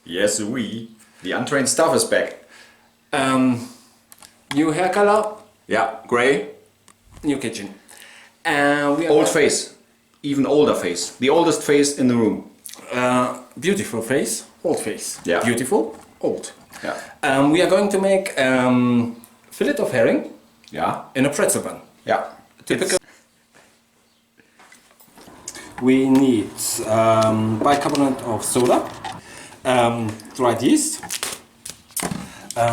Yes, the untrained stuff is back. New hair color, Yeah, grey. new kitchen. We Old face. Even older face. The oldest face in the room. Beautiful face, old face. Yeah. Beautiful, old. Yeah. We are going to make fillet of herring Yeah. in a pretzel bun. Yeah. Typical. We need bicarbonate of soda, dried yeast,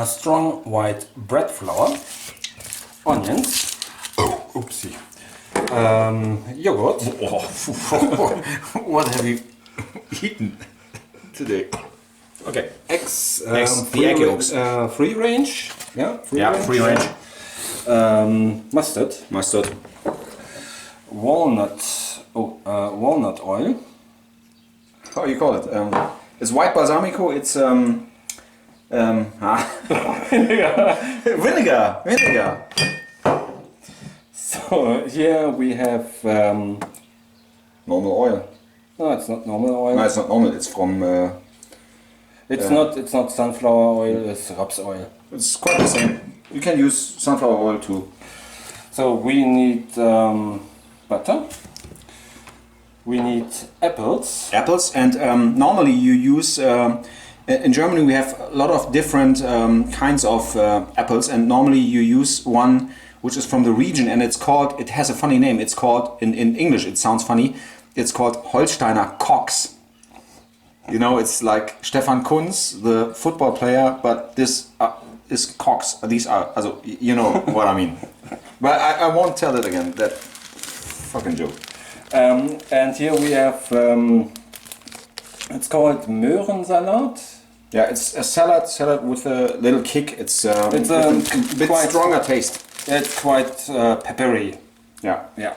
strong white bread flour, onions, oopsie, yogurt. What have you eaten today? Okay. Eggs, the egg yolks. free range. Yeah, Free range. Mustard. Mustard. Walnut oil. How you call it? It's white balsamico. It's vinegar. Vinegar. So here we have. Normal oil. No, it's not normal oil. No, it's not normal. It's from. It's not sunflower oil. It's raps oil. It's quite the same. You can use sunflower oil too. So we need butter. We need apples. Apples, and normally you use. In Germany we have a lot of different kinds of apples, and normally you use one which is from the region, and it's called. It has a funny name. It's called in English. It sounds funny. It's called Holsteiner Cox. You know, it's like Stefan Kunz, the football player, but this is Cox. These are, also, you know what I mean. But I won't tell it again. That fucking joke. And here we have. It's called Möhrensalat. Yeah, it's a salad with a little kick. It's a bit quite stronger taste. It's quite peppery. Yeah. Yeah.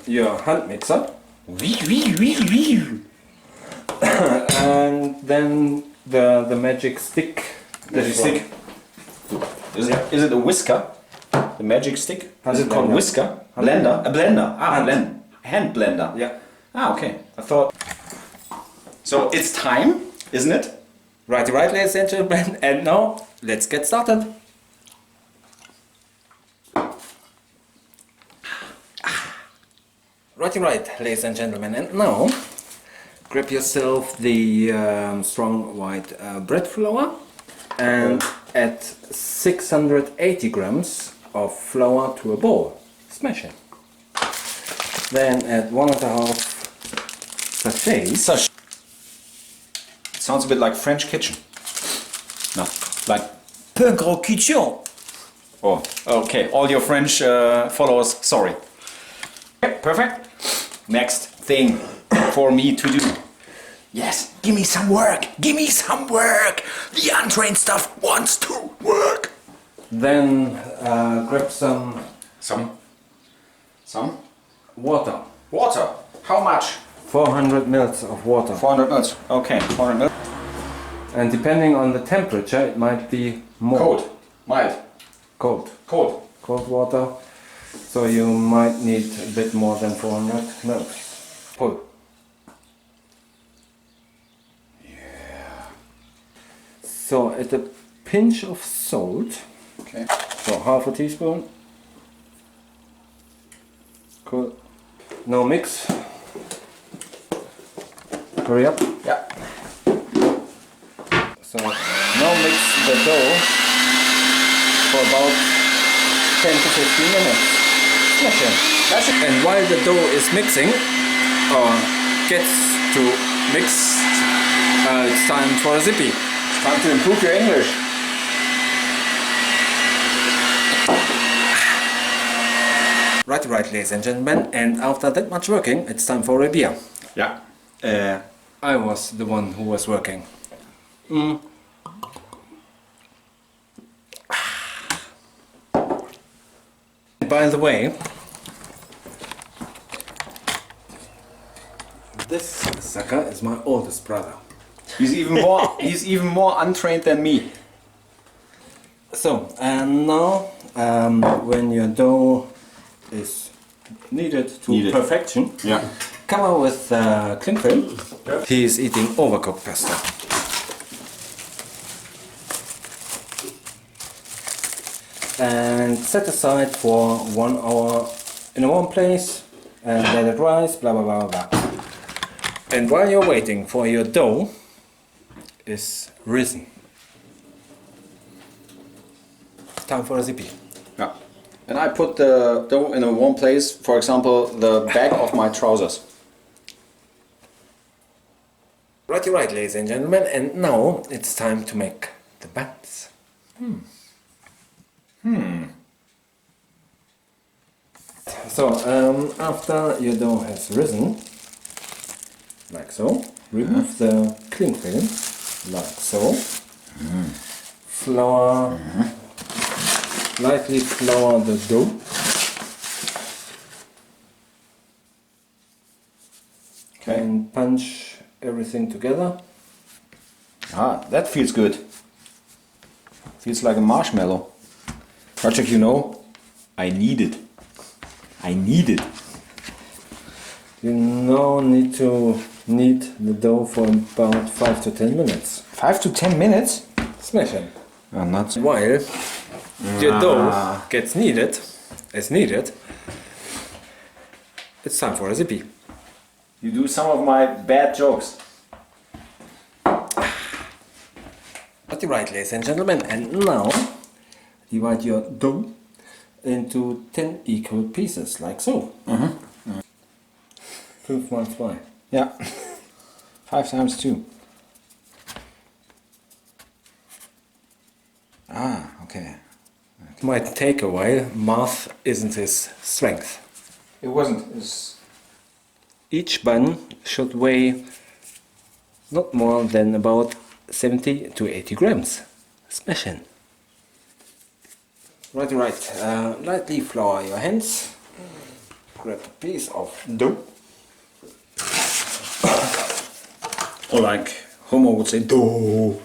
Your hand mixer. And then the magic stick. Is it a whisker? The magic stick? Is it called whisker? Blender? A blender. Hand blender. Yeah. Ah, okay. I thought. So it's time, isn't it? Right, ladies and gentlemen. And now let's get started. Right, ladies and gentlemen. And now grab yourself the strong white bread flour and add 680 grams of flour to a bowl. Smash it. Then add 1.5 sachets. It sounds a bit like French kitchen. No, like Punkrock Kitchen. Oh, okay. All your French followers, sorry. Okay, perfect. Next thing for me to do. Yes, give me some work. Give me some work. The untrained stuff wants to work. Then grab some water. Water. How much? 400 mils of water. 400 mils. Okay, 400 mils. And depending on the temperature, it might be more. Cold. Mild. Cold. Cold. Cold water. So you might need a bit more than 400 mils. Pull. Yeah. So at a pinch of salt. Okay. So half a teaspoon. Cool. Now mix. Hurry up. Yeah. So now mix the dough for about 10 to 15 minutes. Smash it. And while the dough is mixing or gets to mix, it's time for a zippy. It's time to improve your English. Right, ladies and gentlemen. And after that much working, it's time for a beer. Yeah. I was the one who was working. By the way, this sucker is my oldest brother. He's even more untrained than me. So, and now when your dough is kneaded to perfection, Yeah. Cover with clingfilm. He is eating overcooked pasta. And set aside for 1 hour in a warm place and let it rise, blah blah blah blah. And while you're waiting for your dough is risen. Time for a zippy. Yeah. And I put the dough in a warm place, for example, the back of my trousers. Righty right, ladies and gentlemen, and now it's time to make the buns. So, after your dough has risen, like so, remove the cling film, like so. Flour, lightly flour the dough. Okay. And punch everything together. Ah, that feels good. Feels like a marshmallow. Project, you know, I need it. I need it. You now need to knead the dough for about 5 to 10 minutes. 5 to 10 minutes? Smash it. Oh, not so. While your dough gets kneaded, as needed, it's time for a zippy. You do some of my bad jokes. That's right, ladies and gentlemen, and now divide your dough into 10 equal pieces, like so. 5 minus 5. Yeah. 5 times 2. Ah, okay. Might take a while, math isn't his strength. It wasn't. It's... Each bun should weigh not more than about 70 to 80 grams. Smash in. Right. Lightly flour your hands. Grab a piece of dough. Or like Homer would say, dough.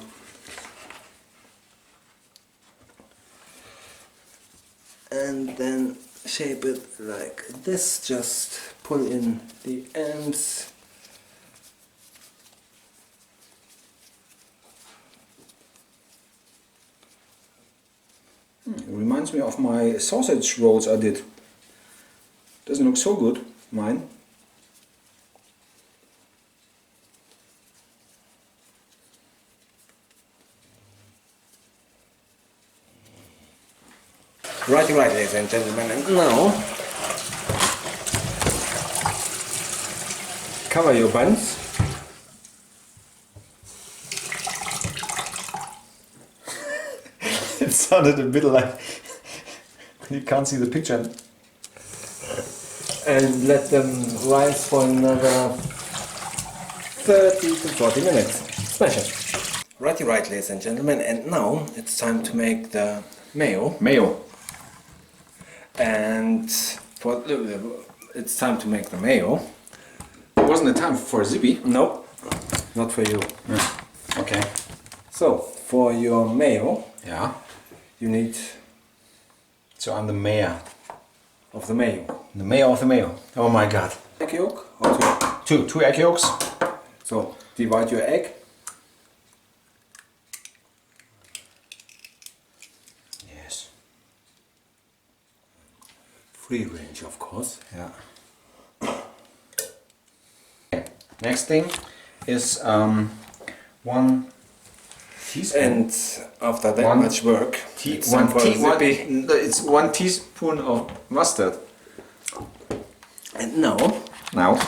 And then shape it like this. Just pull in the ends. It reminds me of my sausage rolls I did. Doesn't look so good, mine. Right, ladies and gentlemen, and now cover your buns. It sounded a bit like you can't see the picture. And let them rise for another 30 to 40 minutes. Smash it. Righty right, ladies and gentlemen, and now it's time to make the mayo. Mayo. And for it's time to make the mayo. It wasn't a time for a zippy. Nope, not for you. Okay. So for your mayo, Yeah. you need So I'm the mayor. of the mayo. The mayor of the mayo. Oh my god. Egg yolk or two. Two egg yolks. So divide your egg. Yes. Free range, of course. Yeah. Okay. Next thing is 1 teaspoon. And after that One much work, it's time one for a zippy. it's 1 teaspoon of mustard. And now Now,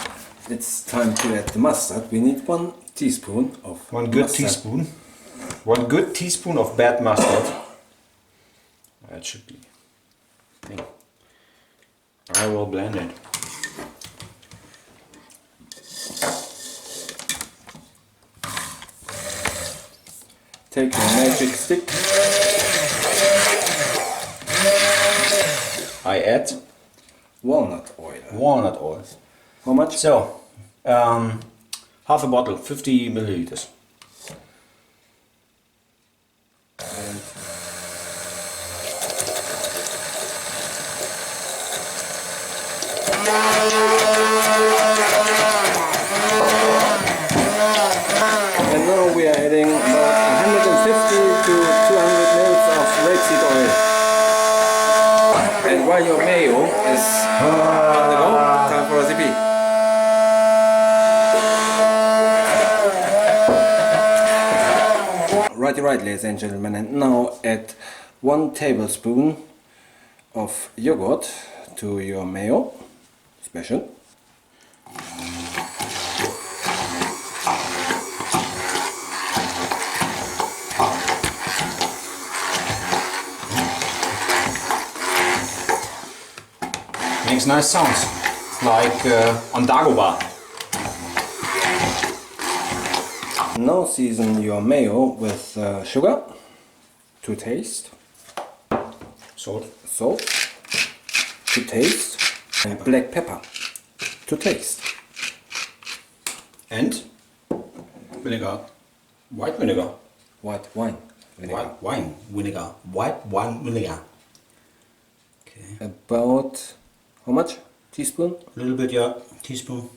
it's time to add the mustard. We need 1 teaspoon of 1 good mustard. teaspoon. 1 good teaspoon of bad mustard. That should be. I will blend it. Take your magic stick. I add Walnut oil. walnut oil. How much? So, half a bottle, 50 milliliters. On the go, time for a recipe. Right, ladies and gentlemen, and now add 1 tablespoon of yogurt to your mayo, special. Makes nice sounds, like on Dagobah. Now season your mayo with sugar to taste, Salt. to taste, and black pepper to taste. And vinegar. White vinegar. White wine vinegar. White wine vinegar. White wine vinegar. Okay. About how much? Teaspoon? A little bit, yeah. Teaspoon.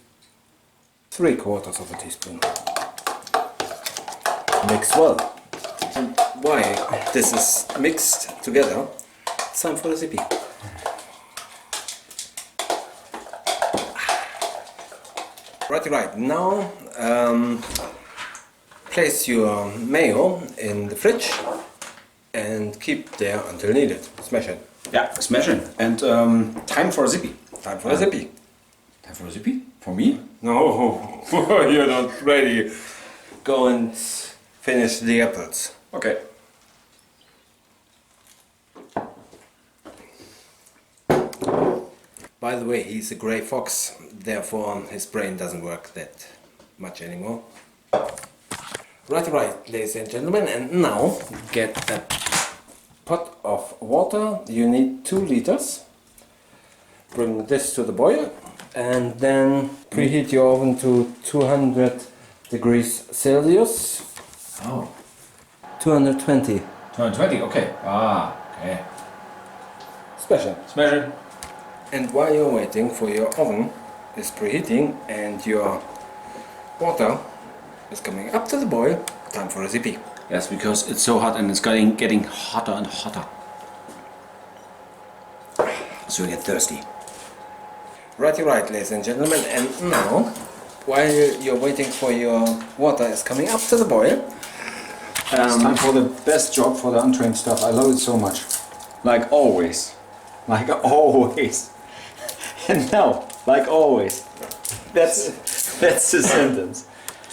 3/4 of a teaspoon. Mix well. And why this is mixed together, it's time for the recipe. Right. Now place your mayo in the fridge and keep there until needed. Smash it. Yeah, smash it. And time for a recipe. Time for the recipe. Time for a recipe? For me? No, you're not ready. Go and finish the apples. Okay. By the way, he's a grey fox, therefore his brain doesn't work that much anymore. Right, ladies and gentlemen, and now get a pot of water. You need 2 liters. Bring this to the boil and then preheat your oven to 200 degrees Celsius. Oh. 220. 220, okay. Ah, okay. Special. Smash it. And while you're waiting for your oven is preheating and your water is coming up to the boil, time for a recipe. Yes, because it's so hot and it's getting hotter and hotter. So you get thirsty. Right, ladies and gentlemen, and now, while you're waiting for your water is coming up to the boil, It's time for the best job for the untrained stuff. I love it so much. Like always. Like always. And now, like always. That's the sentence.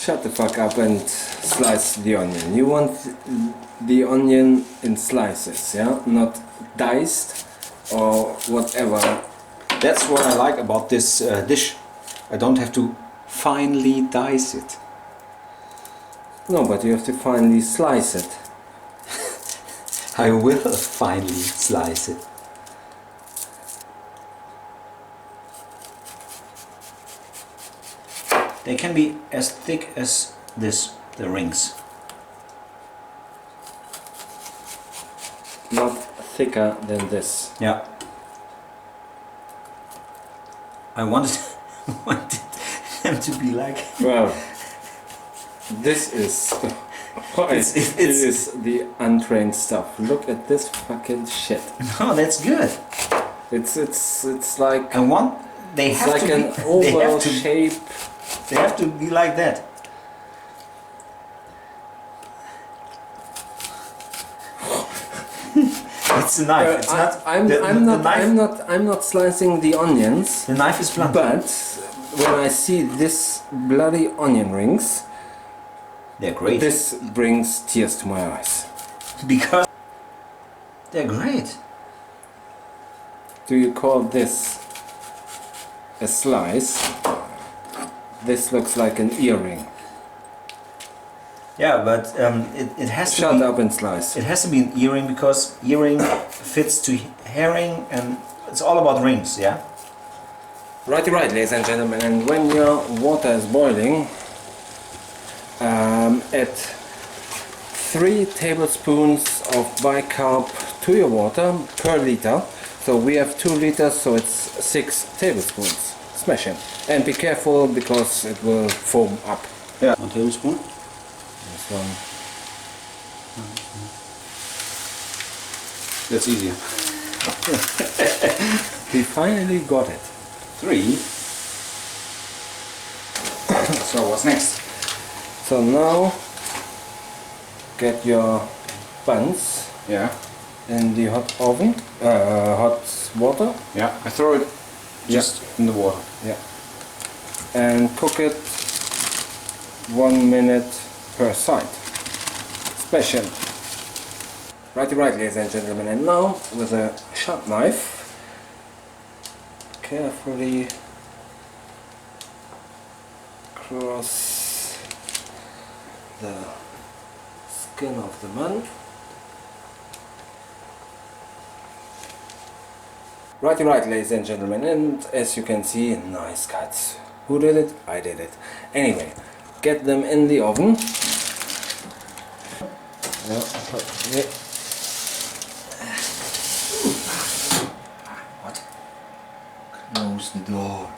shut the fuck up and slice the onion. You want the onion in slices, yeah? Not diced or whatever. That's what I like about this dish. I don't have to finely dice it. No, but you have to finely slice it. I will finely slice it. They can be as thick as this, the rings. Not thicker than this. Yeah. I wanted them to be like... Well, this is... it is the untrained stuff. Look at this fucking shit. No, that's good. It's like... I want... They It's have like to an be... oval shape. They have to be like that. It's a knife. It's not. I'm not slicing the onions. The knife is blunt. But when I see this bloody onion rings, They're great. this brings tears to my eyes. Because they're great. Do you call this a slice? This looks like an earring. Yeah, but it has to Shut be. up and slice. It has to be an earring because earring fits to herring, and it's all about rings. Yeah. Right, ladies and gentlemen, and when your water is boiling, add 3 tablespoons of bicarb to your water per liter. So we have 2 liters, so it's 6 tablespoons. Smash it. And be careful because it will foam up. Yeah. 1 tablespoon. This one. That's easier. We finally got it. 3. So what's next? So now get your buns Yeah. in the hot oven, hot water. Yeah. I throw it just in the water. Yeah. And cook it 1 minute per side. Special. Righty right, ladies and gentlemen, and now with a sharp knife, carefully cross the skin of the bun. Righty right, ladies and gentlemen, and as you can see, nice cuts. Who did it? I did it. Anyway, get them in the oven. Yeah. What? Close the door.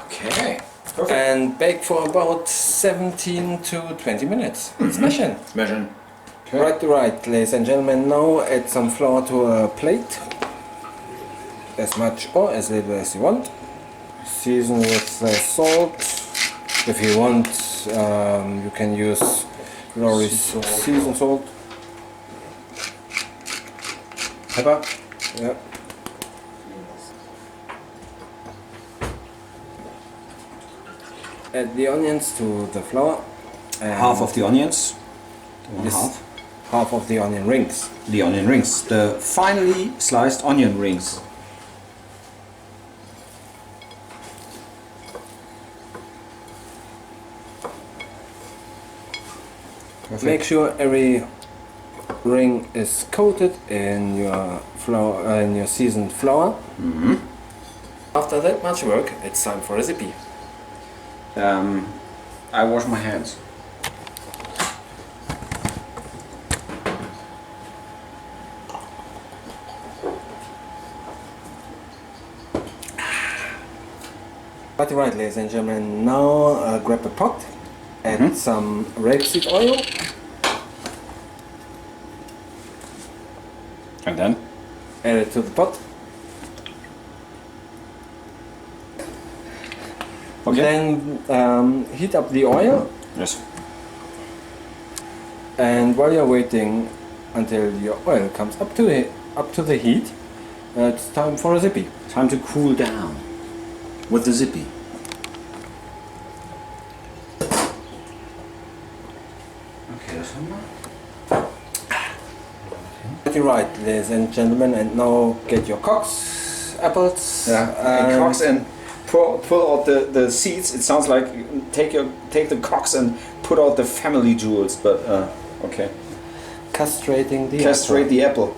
Okay. Perfect. And bake for about 17 to 20 minutes. Smashing. Smashing. Okay. Right, ladies and gentlemen, now add some flour to a plate. As much or as little as you want. Season with salt. If you want, you can use Lorry's seasoned salt. Pepper. Yeah. Add the onions to the flour. And Half of the onions. this half of the onion rings. The onion rings. The finely sliced onion rings. Perfect. Make sure every ring is coated in your flour, in your seasoned flour. After that much work, it's time for recipe. I wash my hands. Right, ladies and gentlemen, now grab a pot, add some rapeseed oil, And then? add it to the pot. Okay. Then heat up the oil, Yes. and while you're waiting until your oil comes up to the heat, it's time for a zippy. Time to cool down with the zippy. Okay, that's one more. Right, ladies and gentlemen, and now get your cocks, apples, And cocks and pull out the seeds. It sounds like take the cocks and put out the family jewels, but okay. castrating the Castrate the apple.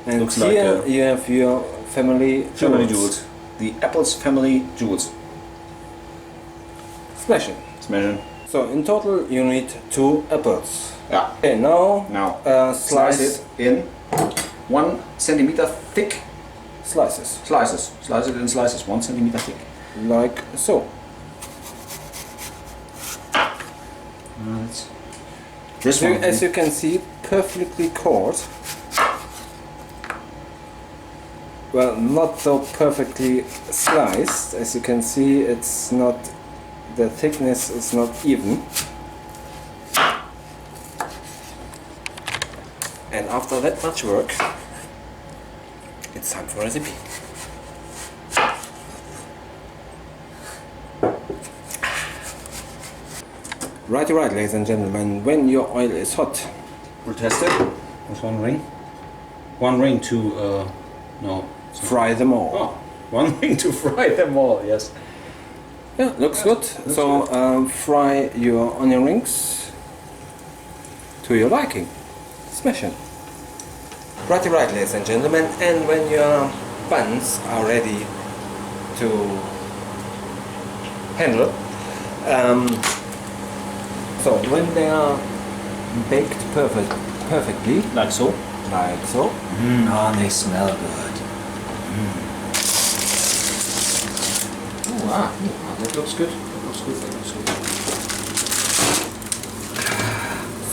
And Looks here like you have your family jewels. The apple's family jewels. Smashing. Smashing. So in total you need 2 apples. Yeah. Okay, now Slice it in 1 centimeter thick slices, slices. Slice it in slices, 1 centimeter thick. like so. This So, one. as you can see, perfectly cored. Well, not so perfectly sliced. As you can see, it's not, the thickness is not even. And after that much work, it's time for a recipe. Right, ladies and gentlemen, when your oil is hot, We'll test it. There's 1 ring. 1 ring to no. fry them all. Oh, 1 ring to fry them all. Yes. Yeah, looks good. So fry your onion rings to your liking. Smash it. Right, ladies and gentlemen, and when your buns are ready to handle, so when they are baked perfectly, Like so. like so, Oh, they smell good. That looks good. That looks good. That looks good.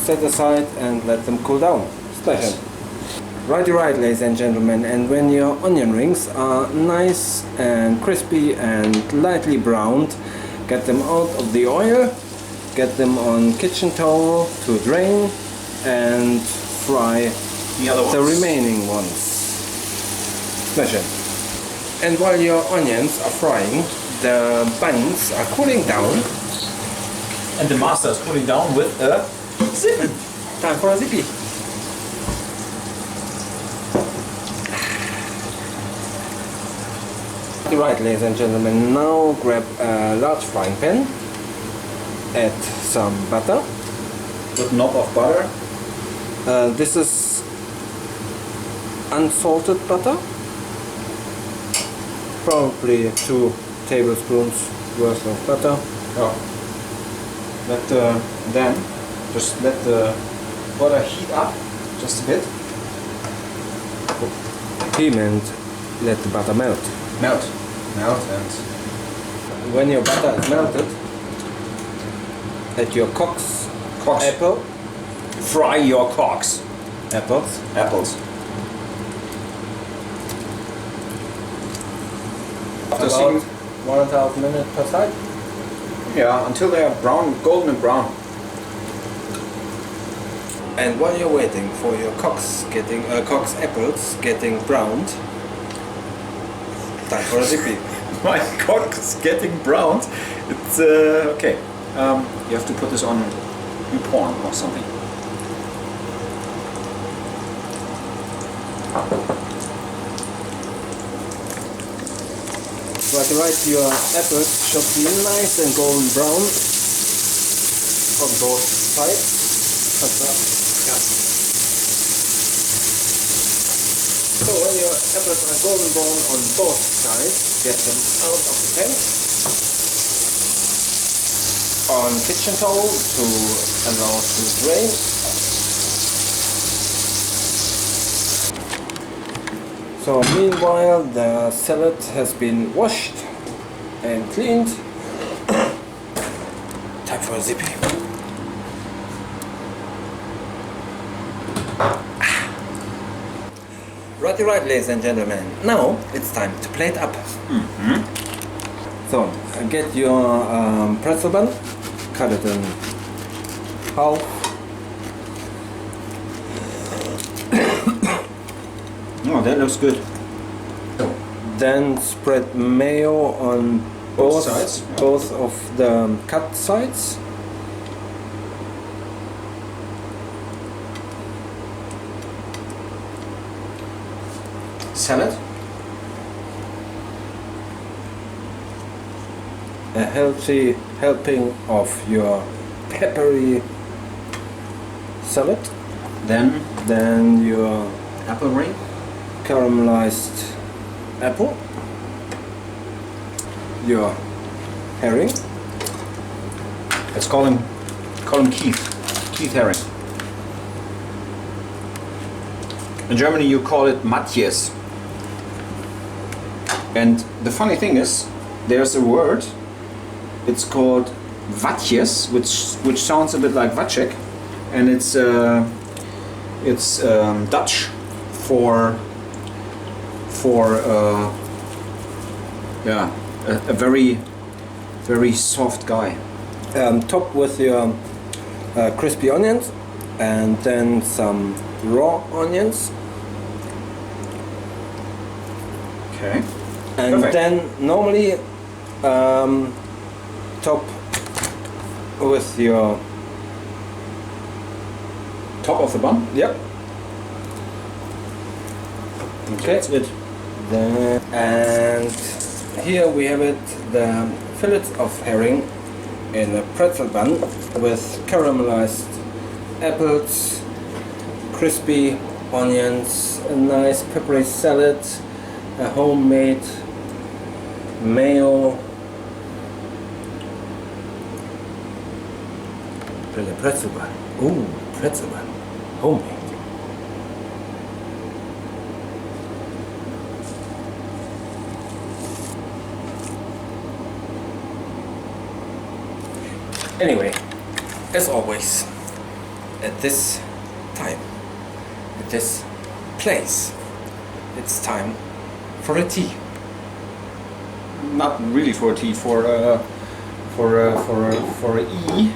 Set aside and let them cool down. Splash them. Righty right, ladies and gentlemen, and when your onion rings are nice and crispy and lightly browned, get them out of the oil, get them on kitchen towel to drain, and fry the remaining ones. Smash it. And while your onions are frying, the buns are cooling down. And the master is cooling down with a zippy. Time for a zippy. Right, ladies and gentlemen, now grab a large frying pan, add some butter. Good knob of butter. This is unsalted butter, probably 2 tablespoons worth of butter. Oh. Then just let the butter heat up just a bit. And let the butter melt. Melt, and When your butter is melted, add your cocks, apple, fry your cocks. apples. After About seeing, 1.5 minutes per side. yeah, until they are brown, golden and brown. And while you're waiting for your cocks apples getting browned, time for a zippy. My cock is getting browned. It's okay. You have to put this on porn or something. Right, your apples should be nice and golden brown on both sides. So when your apples are golden brown on both sides, get them out of the pan on kitchen towel to allow to drain. So meanwhile the salad has been washed and cleaned. Time for a zippy. Right, ladies and gentlemen. Now it's time to plate up. So get your pretzel bun, cut it in half. Oh, that looks good. Then spread mayo on Both sides? both of the cut sides. Salad. A healthy helping of your peppery salad. Then your Apple ring. caramelized apple, your herring. Let's call him Keith herring. In Germany you call it Matjes. And the funny thing is, there's a word, it's called Watjes, which sounds a bit like Wacek, and it's Dutch for a very soft guy. Top with your crispy onions and then some raw onions. Okay. And Perfect. then normally top with your Top of the bun. yep. Okay. That's it. Then, and here we have it, the fillets of herring in a pretzel bun with caramelized apples, crispy onions, a nice peppery salad, a homemade mayo, the pretzel bun. Ooh, pretzel bun, homemade. Anyway, as always, at this time, at this place, it's time for a tea. Not really for a tea, for E.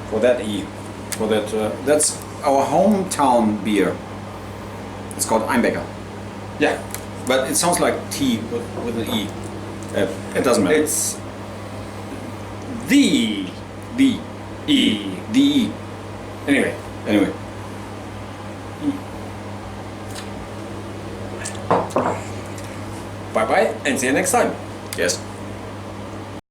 For that E. For that. That's our hometown beer. It's called Einbecker. Yeah, But it sounds like tea with an E. It doesn't matter. it's the the E. the E. Anyway, Bye bye and see you next time. Yes.